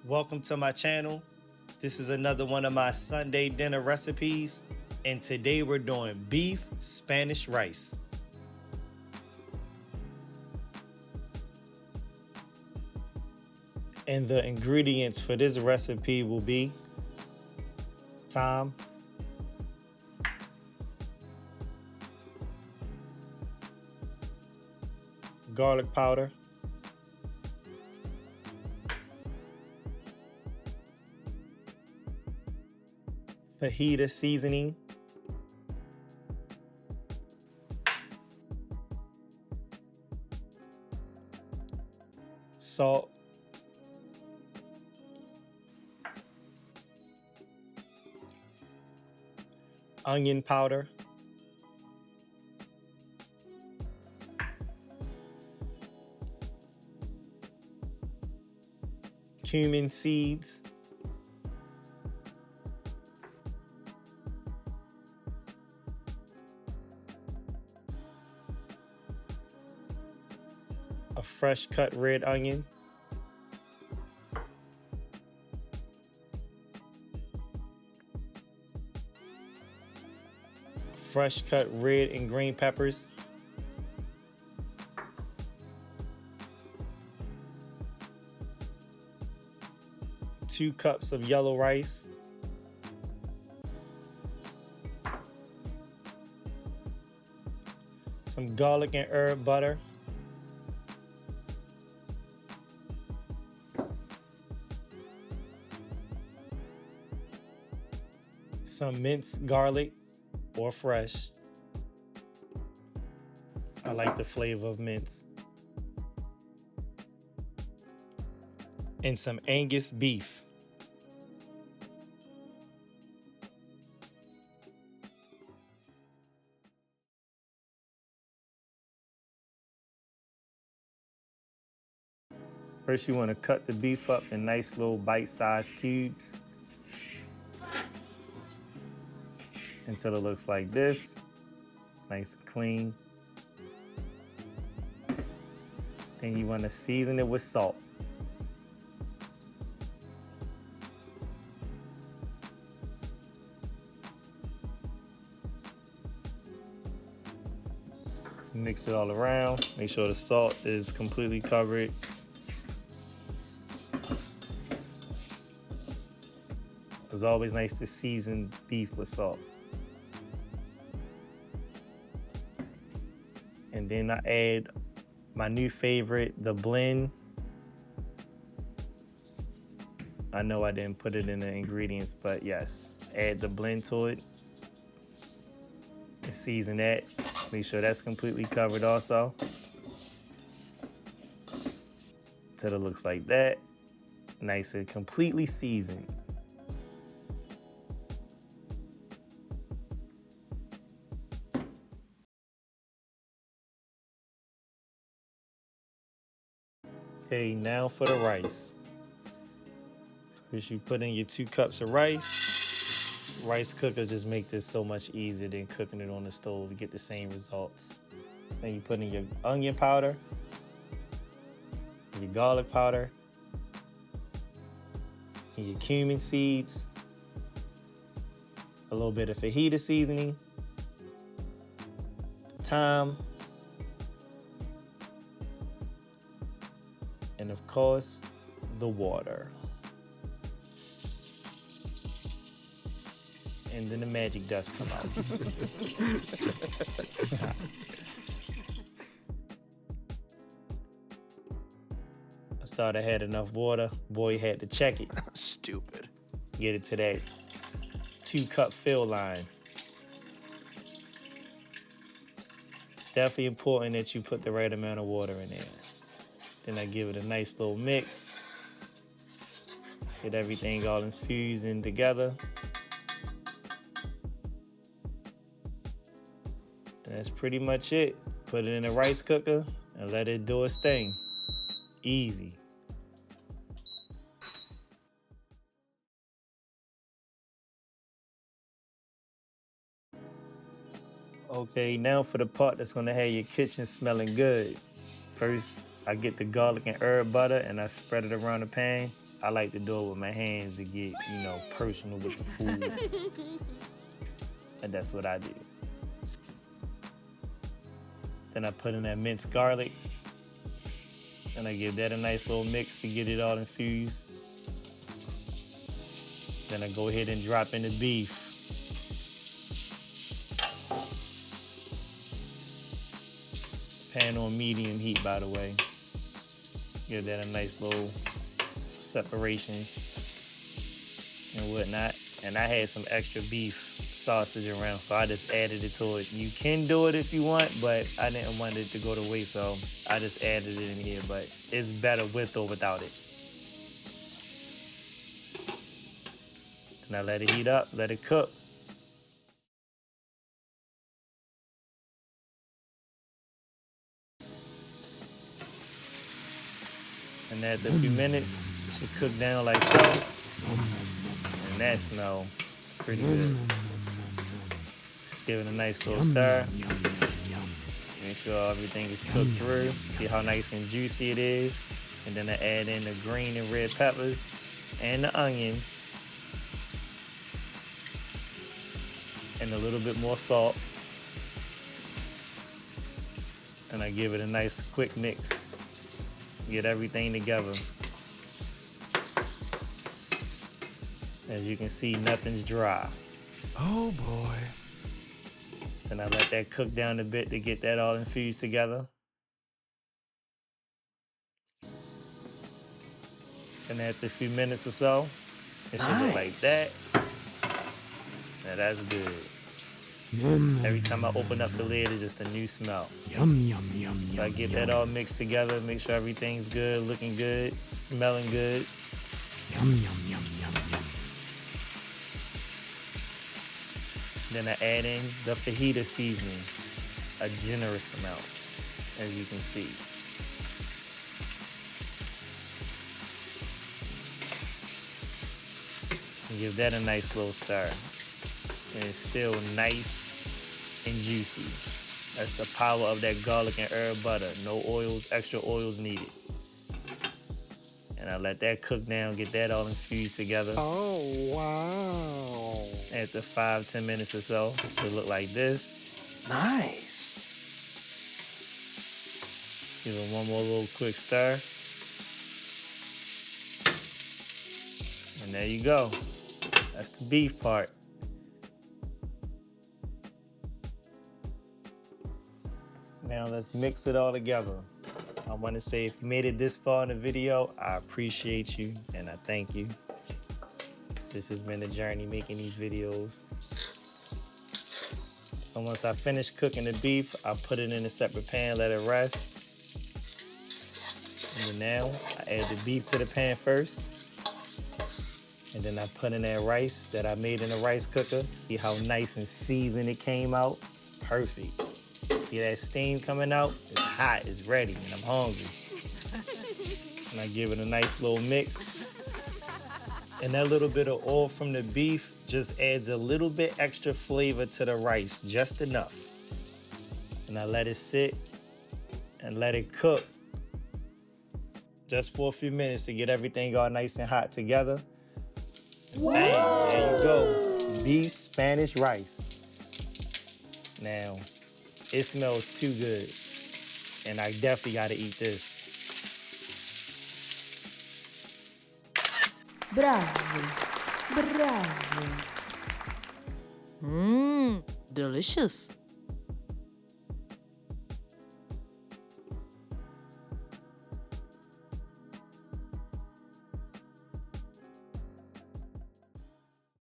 Welcome to my channel. This is another one of my Sunday dinner recipes, and today we're doing beef Spanish rice. And the ingredients for this recipe will be thyme, garlic powder, fajita seasoning, salt, onion powder, cumin seeds, a fresh cut red onion, fresh cut red and green peppers, two cups of yellow rice, some garlic and herb butter, some minced garlic or fresh. I like the flavor of mince. And some Angus beef. First, you want to cut the beef up in nice little bite-sized cubes until it looks like this, nice and clean. Then you want to season it with salt. Mix it all around. Make sure the salt is completely covered. It's always nice to season beef with salt. And then I add my new favorite, the blend. I know I didn't put it in the ingredients, but yes, add the blend to it and season that. Make sure that's completely covered also. Till it looks like that. Nice and completely seasoned. Okay, now for the rice. First you put in your 2 cups of rice. Rice cooker just make this so much easier than cooking it on the stove to get the same results. Then you put in your onion powder, your garlic powder, and your cumin seeds, a little bit of fajita seasoning, thyme, and of course, the water. And then the magic dust come out. I thought I had enough water. Boy had to check it. Stupid. Get it to that 2-cup fill line. Definitely important that you put the right amount of water in there. Then I give it a nice little mix. Get everything all infused in together. And that's pretty much it. Put it in a rice cooker and let it do its thing. Easy. Okay, now for the part that's gonna have your kitchen smelling good. First, I get the garlic and herb butter and I spread it around the pan. I like to do it with my hands to get, personal with the food. And that's what I do. Then I put in that minced garlic. And I give that a nice little mix to get it all infused. Then I go ahead and drop in the beef. Pan on medium heat, by the way. Give that a nice little separation and whatnot. And I had some extra beef sausage around, so I just added it to it. You can do it if you want, but I didn't want it to go to waste, so I just added it in here, but it's better with or without it. And I let it heat up, let it cook. And after a few minutes, it should cook down like so. And that smell is pretty good. Just give it a nice little stir. Make sure everything is cooked through. See how nice and juicy it is. And then I add in the green and red peppers and the onions. And a little bit more salt. And I give it a nice quick mix. Get everything together. As you can see, nothing's dry. Oh boy. Then I let that cook down a bit to get that all infused together. And after a few minutes or so, it should look like that. Now that's good. Every time I open up the lid, it's just a new smell. Yum, yum, yum, So yum, I get yum. that all mixed together, make sure everything's good, looking good, smelling good. Yum, yum, yum, yum, yum. Then I add in the fajita seasoning, a generous amount, as you can see. And give that a nice little stir. And it's still nice and juicy. That's the power of that garlic and herb butter. No oils, extra oils needed. And I let that cook down, get that all infused together. Oh, wow. After 5-10 minutes or so, it should look like this. Nice. Give it one more little quick stir. And there you go. That's the beef part. Now let's mix it all together. I want to say if you made it this far in the video, I appreciate you and I thank you. This has been a journey making these videos. So once I finish cooking the beef, I put it in a separate pan, let it rest. And then now I add the beef to the pan first. And then I put in that rice that I made in the rice cooker. See how nice and seasoned it came out? It's perfect. See that steam coming out? It's hot, it's ready, and I'm hungry. And I give it a nice little mix. And that little bit of oil from the beef just adds a little bit extra flavor to the rice, just enough. And I let it sit and let it cook just for a few minutes to get everything all nice and hot together. And bang, there you go. Beef Spanish rice. Now, it smells too good. And I definitely gotta eat this. Bravo, bravo. Delicious.